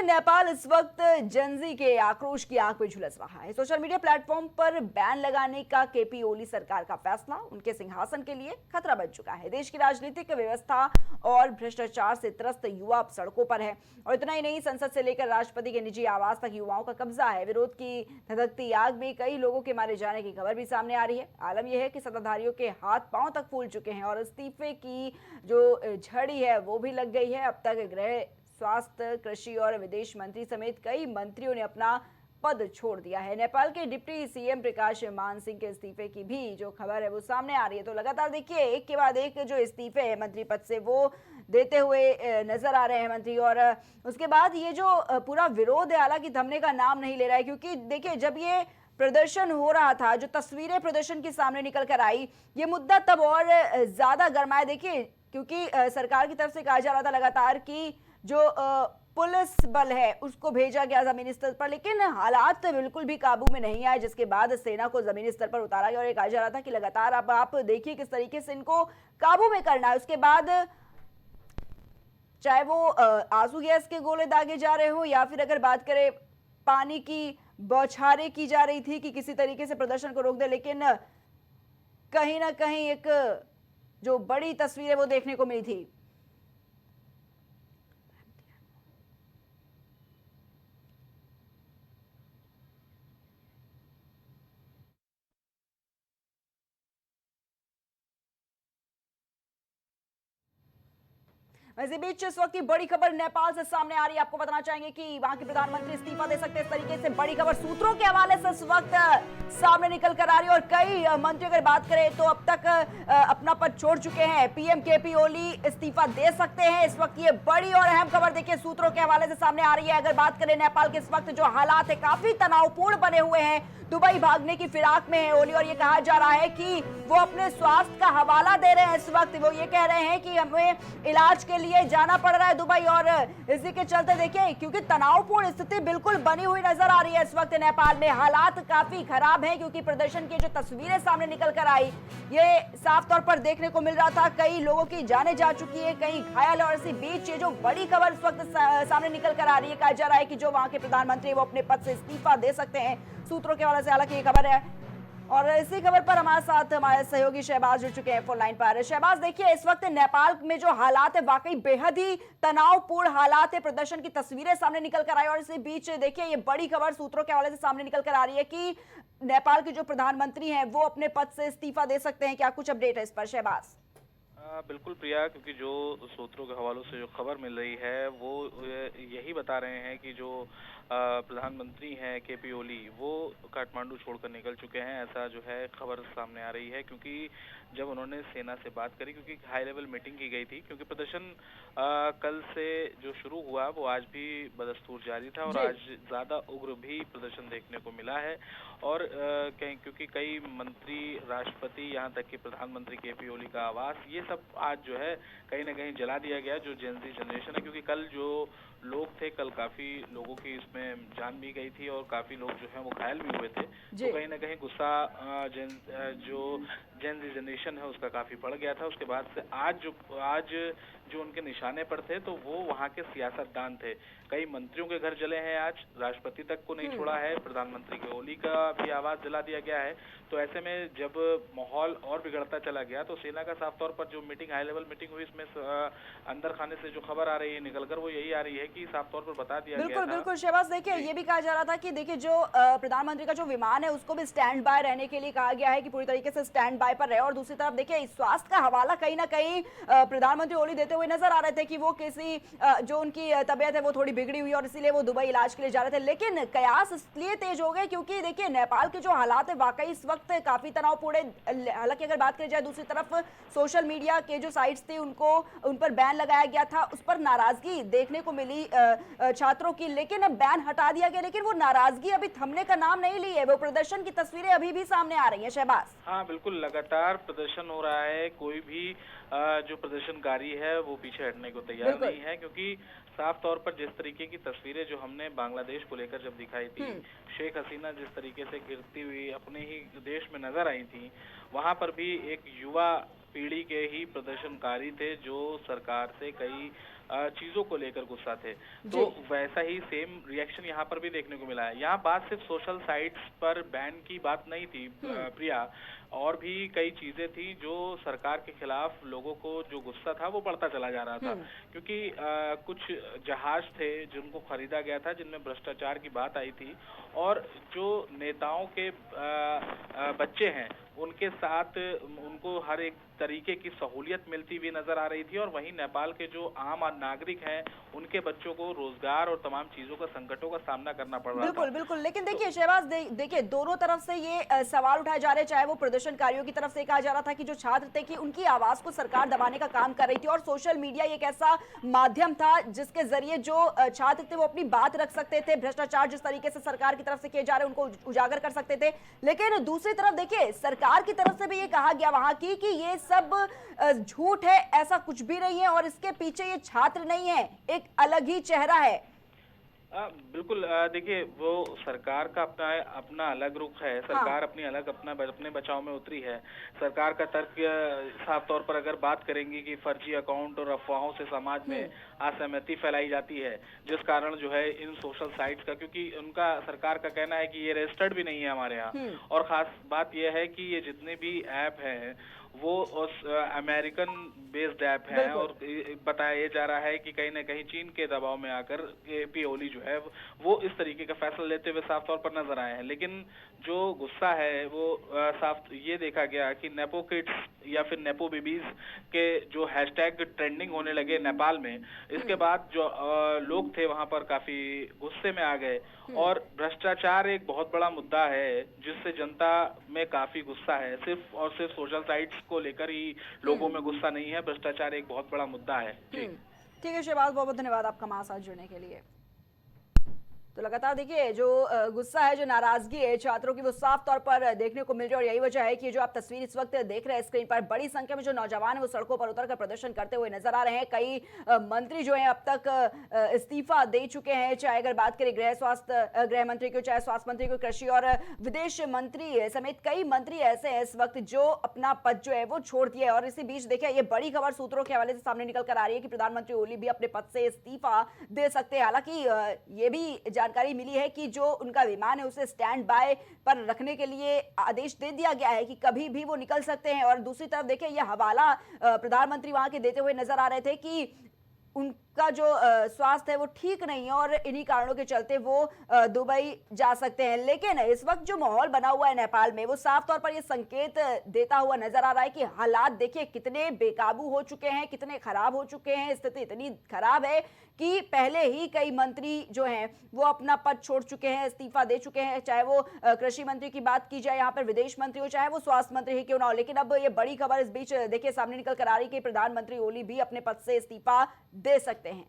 नेपाल इस वक्त जनजी के आक्रोश की आग में झुलस रहा है। सोशल मीडिया प्लेटफॉर्म पर बैन लगाने का केपी ओली सरकार का फैसला उनके सिंहासन के लिए खतरा बन चुका है। देश की राजनीतिक व्यवस्था और भ्रष्टाचार से त्रस्त युवा अब सड़कों पर है और इतना ही नहीं, संसद से लेकर राष्ट्रपति के निजी आवास तक युवाओं का कब्जा है। विरोध की धधकती आग में कई लोगों के मारे जाने की खबर भी सामने आ रही है। आलम यह है कि सत्ताधारियों के हाथ पांव तक फूल चुके हैं और इस्तीफे की जो झड़ी है वो भी लग गई है। अब तक गृह, स्वास्थ्य, कृषि और विदेश मंत्री समेत कई मंत्रियों ने अपना पद छोड़ दिया है। नेपाल के डिप्टी सीएम प्रकाश मान सिंह के इस्तीफे की भी जो खबर है वो सामने आ रही है। तो लगातार देखिए एक के बाद एक जो इस्तीफे है मंत्री पद से वो देते हुए नजर आ रहे हैं मंत्री। और उसके बाद ये जो पूरा विरोध है हालांकि थमने का नाम नहीं ले रहा है, क्योंकि देखिए जब ये प्रदर्शन हो रहा था, जो तस्वीरें प्रदर्शन के सामने निकल कर आई, ये मुद्दा तब और ज्यादा गर्माया। देखिए क्योंकि सरकार की तरफ से कहा जा रहा था लगातार कि जो पुलिस बल है उसको भेजा गया जमीनी स्तर पर, लेकिन हालात बिल्कुल भी काबू में नहीं आए, जिसके बाद सेना को जमीनी स्तर पर उतारा गया और ये कहा जा रहा था कि लगातार अब आप देखिए किस तरीके से इनको काबू में करना है। उसके बाद चाहे वो आंसू गैस के गोले दागे जा रहे हो या फिर अगर बात करें पानी की बौछारें की जा रही थी कि किसी तरीके से प्रदर्शन को रोक दे, लेकिन कहीं ना कहीं एक जो बड़ी तस्वीर है वो देखने को मिली थी। इसी बीच इस वक्त की बड़ी खबर नेपाल से सामने आ रही है। आपको बताना चाहेंगे कि वहां के प्रधानमंत्री इस्तीफा दे सकते हैं, इस तरीके से बड़ी खबर सूत्रों के हवाले से इस वक्त सामने निकल कर आ रही है। और कई मंत्री अगर बात करें तो अब तक अपना पद छोड़ चुके हैं। पीएम केपी ओली इस्तीफा दे सकते हैं, इस वक्त ये बड़ी और अहम खबर देखिए सूत्रों के हवाले से सामने आ रही है। अगर बात करें नेपाल के इस वक्त जो हालात है काफी तनावपूर्ण बने हुए हैं, दुबई भागने की फिराक में है ओली और ये कहा जा रहा है कि वो अपने स्वास्थ्य का हवाला दे रहे हैं। इस वक्त वो ये कह रहे हैं कि हमें इलाज के लिए जाना पड़ रहा है दुबई, और इसी के चलते देखिए क्योंकि तनावपूर्ण स्थिति बिल्कुल बनी हुई नजर आ रही है इस वक्त नेपाल में। हालात काफी खराब हैं क्योंकि प्रदर्शन की जो तस्वीरें सामने निकल कर आई ये साफ तौर पर देखने को मिल रहा था, कई लोगों की जानें जा चुकी है, कई घायल। और इसी बीच ये जो बड़ी खबर इस वक्त सामने निकल कर आ रही है, कहा जा रहा है कि जो वहां के प्रधानमंत्री वो अपने पद से इस्तीफा दे सकते हैं सूत्रों के हवाले से, हालांकि ये खबर है। और इसी खबर पर हमारे साथ हमारे सहयोगी शहबाज जुड़ चुके हैं फोन लाइन पर। शहबाज देखिए इस वक्त नेपाल में जो हालात है वाकई बेहद ही तनावपूर्ण हालात है, प्रदर्शन की तस्वीरें सामने निकल कर आई और इसी बीच देखिए ये बड़ी खबर सूत्रों के हवाले से सामने निकल कर आ रही है कि नेपाल के जो प्रधानमंत्री हैं वो अपने पद से इस्तीफा दे सकते हैं। क्या कुछ अपडेट है इस पर शहबाज? बिल्कुल प्रिया, क्योंकि जो सूत्रों के हवालों से जो खबर मिल रही है वो यही बता रहे हैं कि जो प्रधानमंत्री हैं केपी ओली वो काठमांडू छोड़कर निकल चुके हैं, ऐसा जो है खबर सामने आ रही है। क्योंकि जब उन्होंने सेना से बात करी, क्योंकि हाई लेवल मीटिंग की गई थी, क्योंकि प्रदर्शन कल से जो शुरू हुआ वो आज भी बदस्तूर जारी था और आज ज्यादा उग्र भी प्रदर्शन देखने को मिला है। और क्योंकि कई मंत्री, राष्ट्रपति, यहाँ तक कि प्रधानमंत्री केपी ओली का आवास, ये सब आज जो है कहीं ना कहीं जला दिया गया, जो जेनजी जनरेशन है। क्योंकि कल जो लोग थे, कल काफी लोगों की इसमें जान भी गई थी और काफी लोग जो है वो घायल भी हुए थे। तो कहीं ना कहीं गुस्सा जो जेनजी जनरेशन है उसका काफी बढ़ गया था। उसके बाद से आज जो उनके निशाने पर थे तो वो वहाँ के सियासतदान थे। कई मंत्रियों के घर जले हैं, आज राष्ट्रपति तक को नहीं छोड़ा है, प्रधानमंत्री के ओली का भी आवाज जला दिया गया है। तो ऐसे में जब माहौल और बिगड़ता चला गया तो सेना का साफ तौर पर जो मीटिंग, हाई लेवल मीटिंग हुई, इसमें अंदर खाने से जो खबर आ रही है निकलकर वो यही आ रही है कि साफ तौर पर बता दिया गया था। बिल्कुल शहबाज, देखिए ये भी कहा जा रहा था कि देखिए जो प्रधानमंत्री का जो विमान है उसको भी स्टैंड बाय रहने के लिए कहा गया है कि पूरी तरीके से स्टैंड बाय पर रहे। और दूसरी तरफ देखिए स्वास्थ्य का हवाला कहीं ना कहीं प्रधानमंत्री ओली देते हुए नजर आ रहे थे कि वो किसी जो उनकी तबियत है वो थोड़ी बिगड़ी हुई और इसीलिए वो दुबई इलाज के लिए जा रहे थे। लेकिन कयास इसलिए तेज हो गए क्योंकि देखिए नेपाल के जो हालात है वाकई इस वक्त काफी तनावपूर्ण है। हालांकि अगर बात करी जाए दूसरी तरफ सोशल मीडिया के जो साइट्स थे उन पर बैन लगाया गया था, उस पर नाराजगी देखने को मिली छात्रों की, लेकिन अब बैन हटा दिया गया। लेकिन वो नाराजगी अभी थमने का नाम नहीं ली है, वो प्रदर्शन की तस्वीरें अभी भी सामने आ रही है शहबाज। हाँ बिल्कुल, लगातार प्रदर्शन हो रहा है, कोई भी जो प्रदर्शनकारी है वो पीछे हटने को तैयार नहीं है। क्योंकि साफ तौर पर जिस तरीके की तस्वीरें जो हमने बांग्लादेश को लेकर जब दिखाई थी, शेख हसीना जिस तरीके से गिरती हुई अपने ही देश में नजर आई थी, वहां पर भी एक युवा पीढ़ी के ही प्रदर्शनकारी थे जो सरकार से कई चीजों को लेकर गुस्सा थे। तो वैसा ही सेम रिएक्शन यहाँ पर भी देखने को मिला है। यहाँ बात सिर्फ सोशल साइट्स पर बैन की बात नहीं थी प्रिया, और भी कई चीजें थी जो सरकार के खिलाफ लोगों को जो गुस्सा था वो बढ़ता चला जा रहा था। क्योंकि कुछ जहाज थे जिनको खरीदा गया था जिनमें भ्रष्टाचार की बात आई थी, और जो नेताओं के बच्चे हैं उनके साथ उनको हर एक तरीके की सहूलियत मिलती हुई नजर आ रही थी, और वहीं नेपाल के जो आम नागरिक हैं उनके बच्चों को रोजगार और तमाम चीजों का संकटों का सामना करना पड़ रहा था। बिल्कुल बिल्कुल, लेकिन देखिए शहबाज, देखिए दोनों तरफ से ये सवाल उठाए जा रहे, चाहे वो प्रदर्शनकारियों की तरफ से कहा जा रहा था कि जो छात्र थे कि उनकी आवाज को सरकार दबाने का काम कर रही थी, और सोशल मीडिया एक ऐसा माध्यम था जिसके जरिए जो छात्र थे वो अपनी बात रख सकते थे, भ्रष्टाचार जिस तरीके से सरकार की तरफ से किए जा रहे उनको उजागर कर सकते थे। लेकिन दूसरी तरफ देखिए सरकार की तरफ से भी ये कहा गया वहां की कि ये सब झूठ है, ऐसा कुछ भी नहीं है, और इसके पीछे ये छात्र नहीं है, एक अलग ही चेहरा है। बिल्कुल, देखिए वो सरकार का अपना अलग रुख है। सरकार अपनी अलग अपने बचाव में उतरी है। सरकार का तर्क साफ तौर पर अगर बात करेंगे कि फर्जी अकाउंट और अफवाहों से समाज में असहमति फैलाई जाती है, जिस कारण जो है इन सोशल साइट्स का, क्योंकि उनका सरकार का कहना है कि ये रजिस्टर्ड भी नहीं है हमारे यहाँ, और खास बात यह है कि ये जितने भी ऐप हैं वो अमेरिकन बेस्ड ऐप हैं, और बताया जा रहा है कि कहीं ना कहीं चीन के दबाव में आकर केपी ओली जो है वो इस तरीके का फैसला लेते हुए साफ तौर पर नजर आए हैं। लेकिन जो गुस्सा है वो साफ ये देखा गया कि नेपो किड्स या फिर नेपो बेबीज के जो हैशटैग ट्रेंडिंग होने लगे नेपाल में, इसके बाद जो लोग थे वहां पर काफी गुस्से में आ गए, और भ्रष्टाचार एक बहुत बड़ा मुद्दा है जिससे जनता में काफी गुस्सा है। सिर्फ और सिर्फ सोशल साइट्स को लेकर ही लोगों में गुस्सा नहीं है, भ्रष्टाचार एक बहुत बड़ा मुद्दा है। जी ठीक है शहबाज, बहुत बहुत धन्यवाद आपका हमारे साथ जुड़ने के लिए। तो लगातार देखिए जो गुस्सा है, जो नाराजगी है छात्रों की, वो साफ तौर पर देखने को मिल रही है, और यही वजह है कि जो आप तस्वीर इस वक्त देख रहे हैं स्क्रीन पर, बड़ी संख्या में जो नौजवान है वो सड़कों पर उतरकर प्रदर्शन करते हुए नजर आ रहे हैं। कई मंत्री जो हैं अब तक इस्तीफा दे चुके हैं, चाहे अगर बात करें गृह मंत्री को, चाहे स्वास्थ्य मंत्री को, कृषि और विदेश मंत्री समेत कई मंत्री ऐसे हैं इस वक्त जो अपना पद जो है वो छोड़ दिए। और इसी बीच देखिए ये बड़ी खबर सूत्रों के हवाले से सामने निकल कर आ रही है कि प्रधानमंत्री ओली भी अपने पद से इस्तीफा दे सकते हैं। हालांकि ये भी जानकारी मिली है कि जो उनका विमान है उसे स्टैंड बाय पर रखने के लिए आदेश दे दिया गया है कि कभी भी वो निकल सकते हैं। और दूसरी तरफ देखिए यह हवाला प्रधानमंत्री वहां के देते हुए नजर आ रहे थे कि उनका जो स्वास्थ्य है वो ठीक नहीं है और इन्हीं कारणों के चलते वो दुबई जा सकते हैं। लेकिन इस वक्त जो माहौल बना हुआ है नेपाल में वो साफ तौर पर ये संकेत देता हुआ नजर आ रहा है कि हालात देखिए कितने बेकाबू हो चुके हैं, कितने खराब हो चुके हैं। स्थिति इतनी खराब है कि पहले ही कई मंत्री जो हैं वो अपना पद छोड़ चुके हैं, इस्तीफा दे चुके हैं, चाहे वो कृषि मंत्री की बात की जाए, यहाँ पर विदेश मंत्री हो, चाहे वो स्वास्थ्य मंत्री ही क्यों ना हो। लेकिन अब ये बड़ी खबर इस बीच देखिए सामने निकल कर आ रही कि प्रधानमंत्री ओली भी अपने पद से इस्तीफा दे सकते हैं।